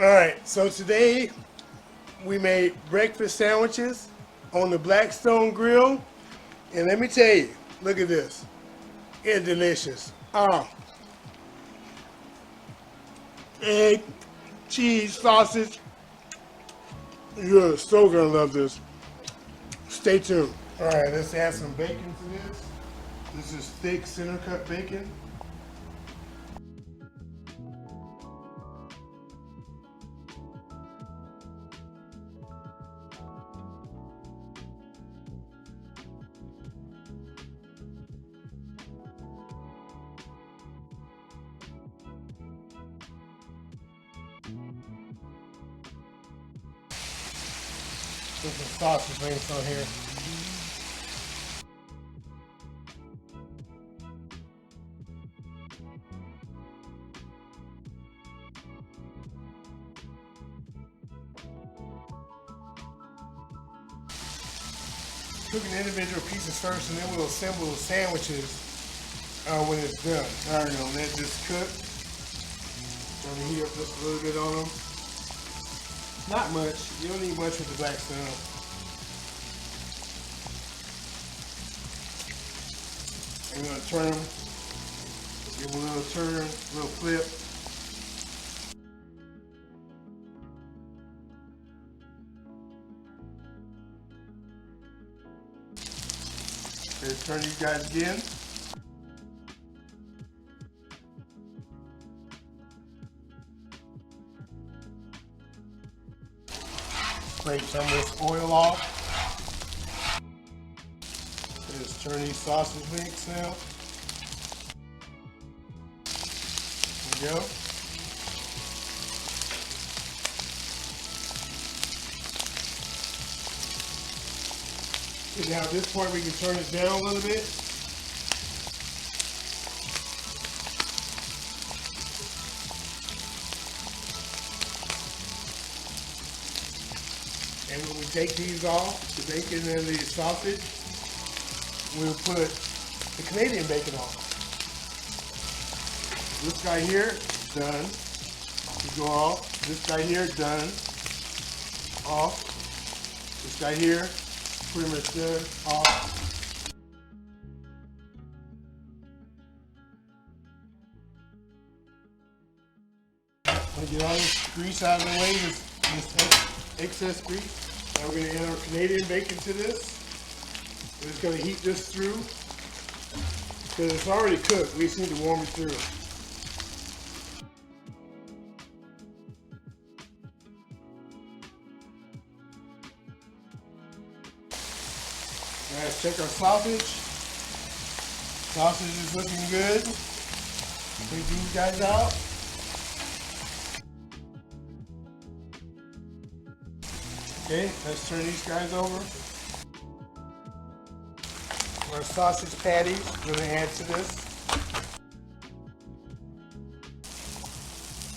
Alright, so today we made breakfast sandwiches on the Blackstone grill. And let me tell you, look at this. It's delicious. Egg, cheese, sausage. You're so gonna love this. Stay tuned. Alright, let's add some bacon to this. This is thick center cut bacon. Put some sausage links on here. Cooking individual pieces first, and then we'll assemble the sandwiches when it's done. All right, gonna let this cook. Gonna heat up just a little bit on them. Not much. You don't need much with the Blackstone. I'm gonna turn them. Give them a little turn, a little flip. Let's turn these guys again. Scrape some of this oil off. Just turn these sausage links now. There we go. And now at this point we can turn it down a little bit. And when we take these off, the bacon and the sausage, we'll put the Canadian bacon on. This guy here, done. You go off. This guy here, done. Off. This guy here, pretty much done. Off. When you get all this grease out of the way, this excess grease. Now we're going to add our Canadian bacon to this. We're just going to heat this through because it's already cooked. We just need to warm it through. Now let's check our sausage. Sausage is looking good. Take these guys out. Okay, let's turn these guys over. Our sausage patties, we're going to add to this.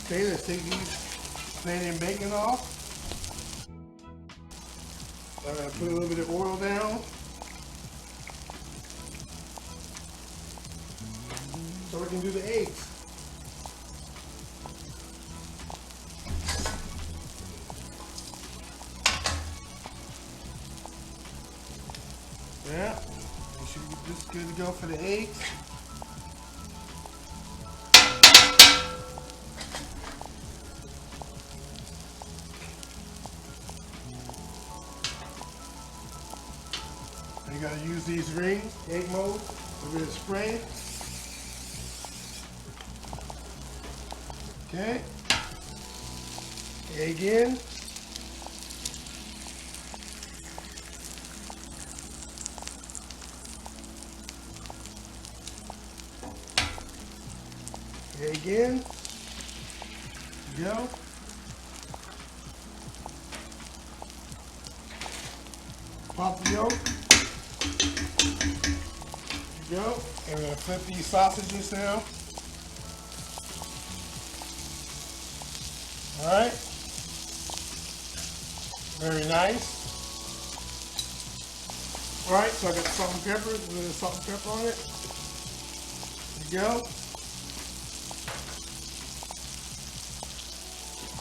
Okay, let's take these Canadian bacon off. I'm going to put a little bit of oil down. So we can do the eggs. Yeah, we should be just good to go for the eggs. You gotta use these rings, egg mold, a bit of spray. Okay. Egg in. Egg in. Go. Pop the yolk. Go. And we're going to flip these sausages now. Alright. Very nice. Alright, so I got salt and pepper. A little salt and pepper on it. There you go.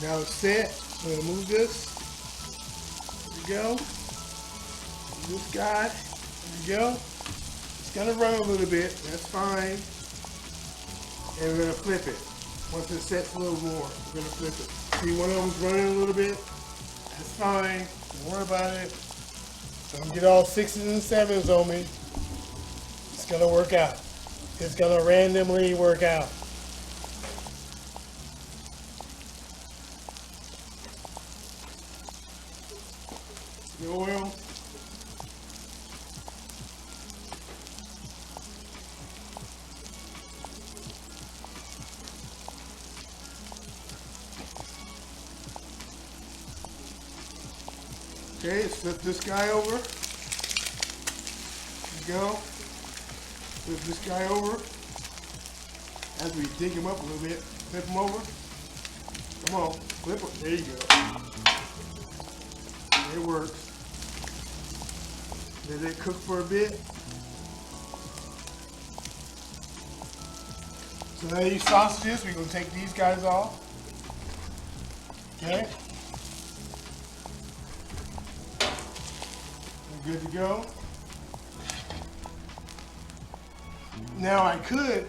Now it's set. I'm gonna move this. There we go. This guy. There we go. It's gonna run a little bit. That's fine. And we're gonna flip it. Once it sets a little more, we're gonna flip it. See, one of them's running a little bit. That's fine. Don't worry about it. Don't get all 6s and 7s on me. It's gonna work out. It's gonna randomly work out. The oil. Okay, let's flip this guy over. There we go. Flip this guy over. As we dig him up a little bit, flip him over. Come on, flip him. There you go. It works. Let it cook for a bit. So now these sausages, we're going to take these guys off. Okay. We're good to go. Now I could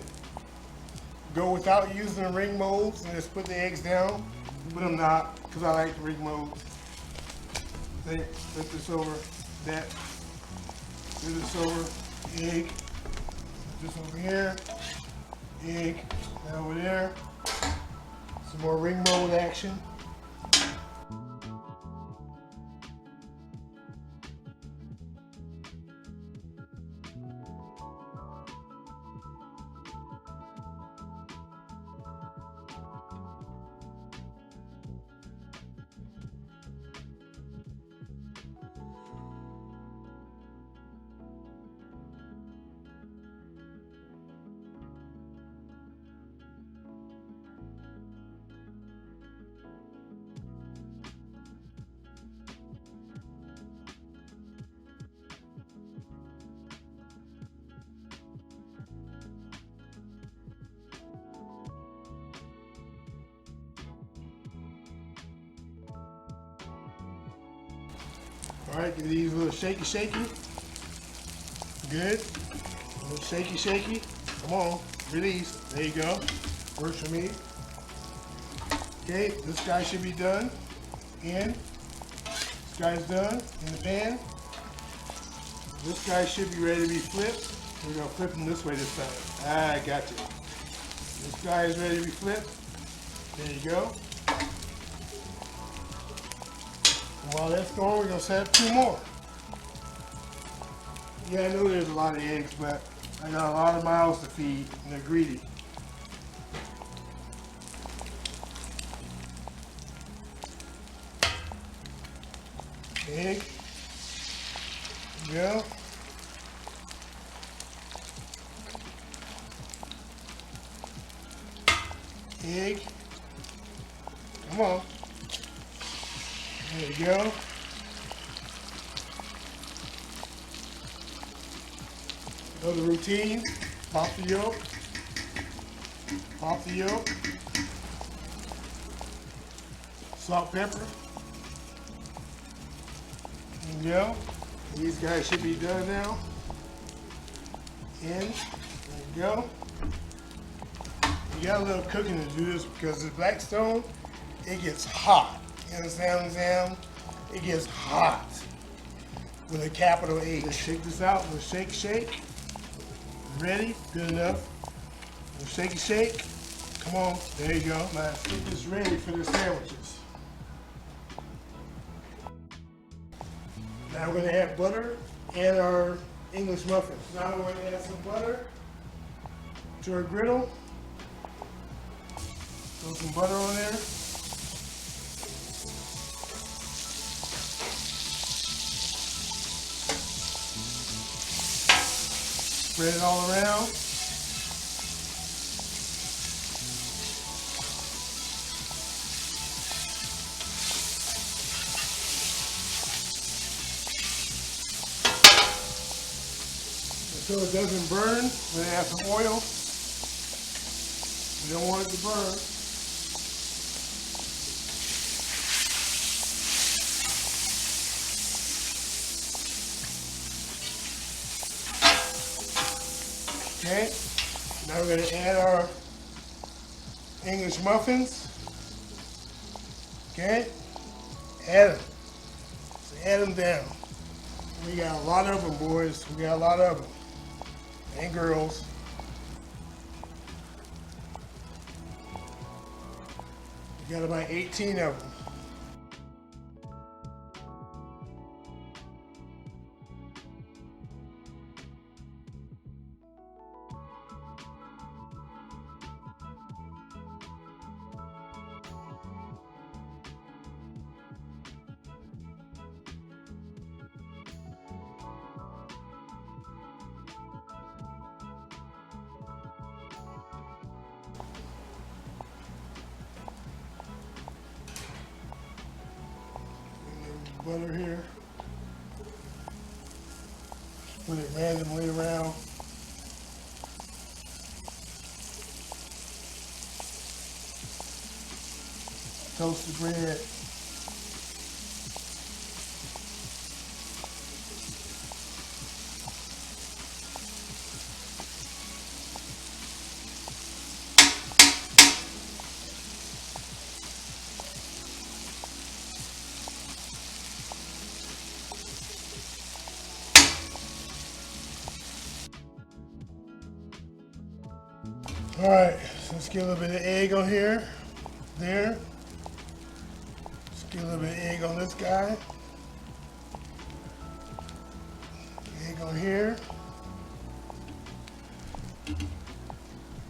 go without using the ring molds and just put the eggs down, but I'm not because I like the ring molds. Flip this over, that, flip this over, egg, this over here, egg, now over there, some more ring mold action. All right, give these a little shaky. Good. A little shaky. Come on, release. There you go. Works for me. Okay, this guy should be done. In. This guy's done in the pan. This guy should be ready to be flipped. We're gonna flip him this way this time. I got you. This guy is ready to be flipped. There you go. While that's going, we're going to set up 2 more. Yeah, I know there's a lot of eggs, but I got a lot of mouths to feed, and they're greedy. Egg. There you go. Egg. Come on. There you go. Another routine. Pop the yolk. Pop the yolk. Salt, pepper. There you go. These guys should be done now. In. There you go. You got a little cooking to do this because the Blackstone, it gets hot. You understand what I'm saying? It gets hot with a capital H. Let's shake this out. We'll shake. Ready? Good enough. We'll shake. Come on. There you go. Now let's get this ready for the sandwiches. Now we're going to add butter and our English muffins. Now we're going to add some butter to our griddle. Throw some butter on there. Spread it all around. So it doesn't burn, we're gonna add some oil. We don't want it to burn. Okay, now we're going to add our English muffins. Okay, add them. So add them down. We got a lot of them, boys. We got a lot of them. And girls. We got about 18 of them. Butter here. Put it randomly around. Toasted bread. All right, so let's get a little bit of egg on here, there. Let's get a little bit of egg on this guy. Egg on here.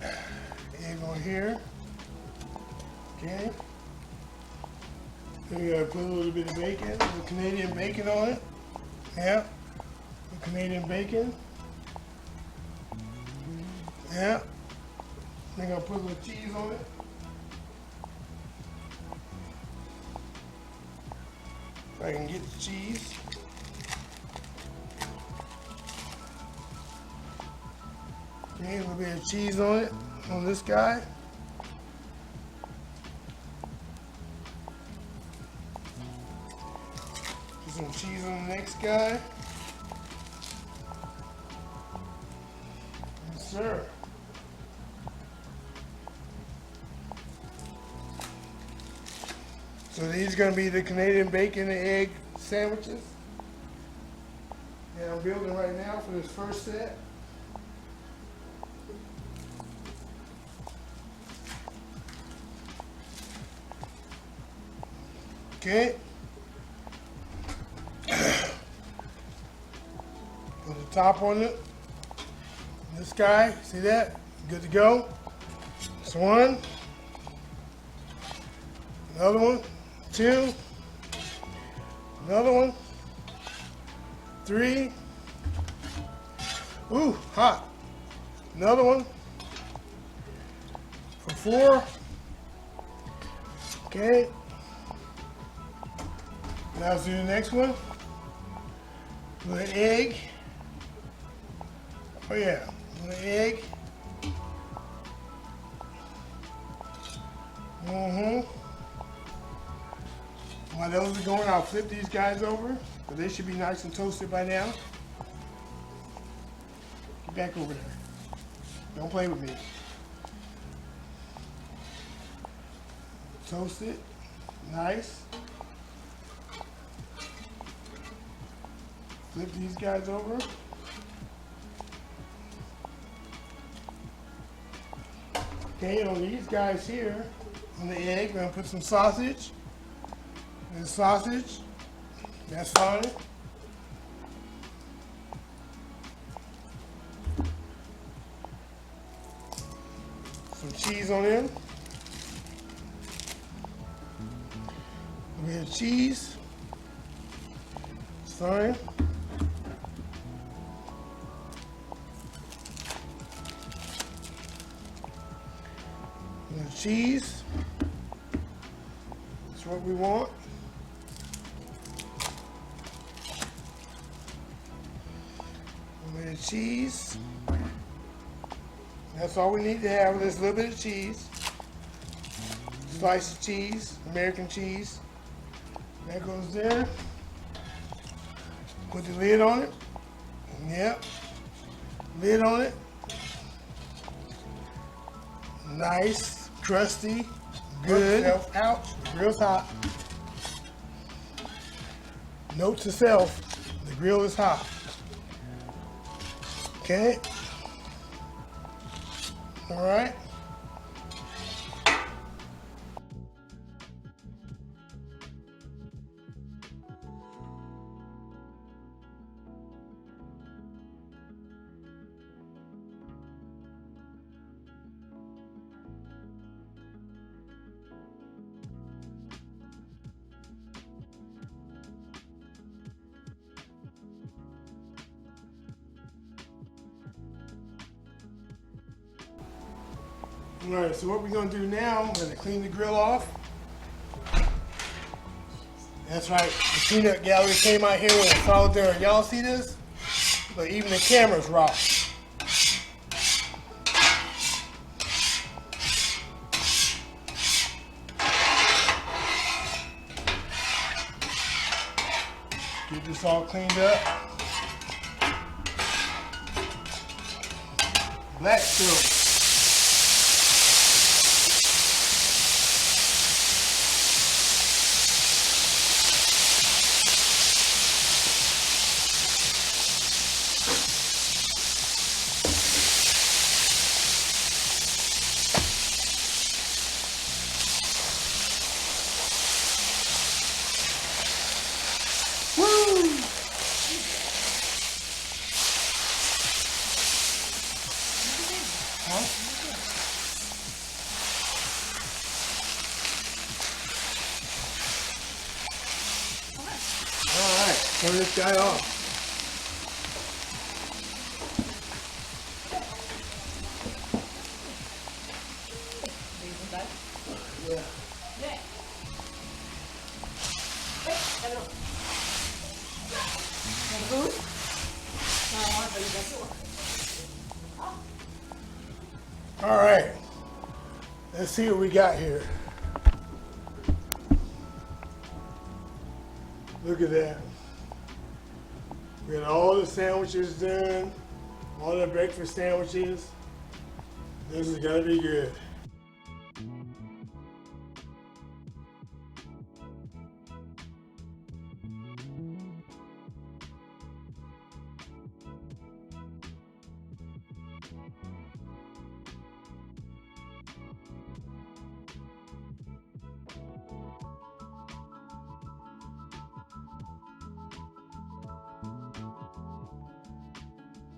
Egg on here. Okay. Then we gotta put a little bit of bacon, a little Canadian bacon on it. Yeah, the Canadian bacon. Yeah. Then I'm gonna put a little cheese on it. If I can get the cheese. Okay, a little bit of cheese on it, on this guy. Put some cheese on the next guy. Yes, sir. So these are going to be the Canadian bacon and egg sandwiches. And I'm building right now for this first set. Okay. Put the top on it. This guy, see that? Good to go. That's one. Another one. Two, another one, three, ooh, hot, another one, for four, okay, now let's do the next one, with an egg, oh yeah, with an egg, While those are going, I'll flip these guys over, but they should be nice and toasted by now. Get back over there. Don't play with me. Toast it. Nice. Flip these guys over. Okay, on these guys here, on the egg, we're gonna put some sausage. And sausage, that's fine. Some cheese on them. We have cheese. It's fine. We have cheese. That's what we want. Cheese. That's all we need to have, is a little bit of cheese. Slice of cheese, American cheese. That goes there. Put the lid on it. Yep. Lid on it. Nice, crusty, good. Ouch, the grill's hot. Note to self, the grill is hot. Okay. All right. All right, so what we're gonna do now, I'm gonna clean the grill off. That's right, the peanut gallery came out here with a solid there. Y'all see this? But even the camera's raw. Get this all cleaned up. Blackstone. Alright, turn this guy off. Yeah. Alright, let's see what we got here. Look at that. We got all the sandwiches done, all the breakfast sandwiches. This is gonna be good.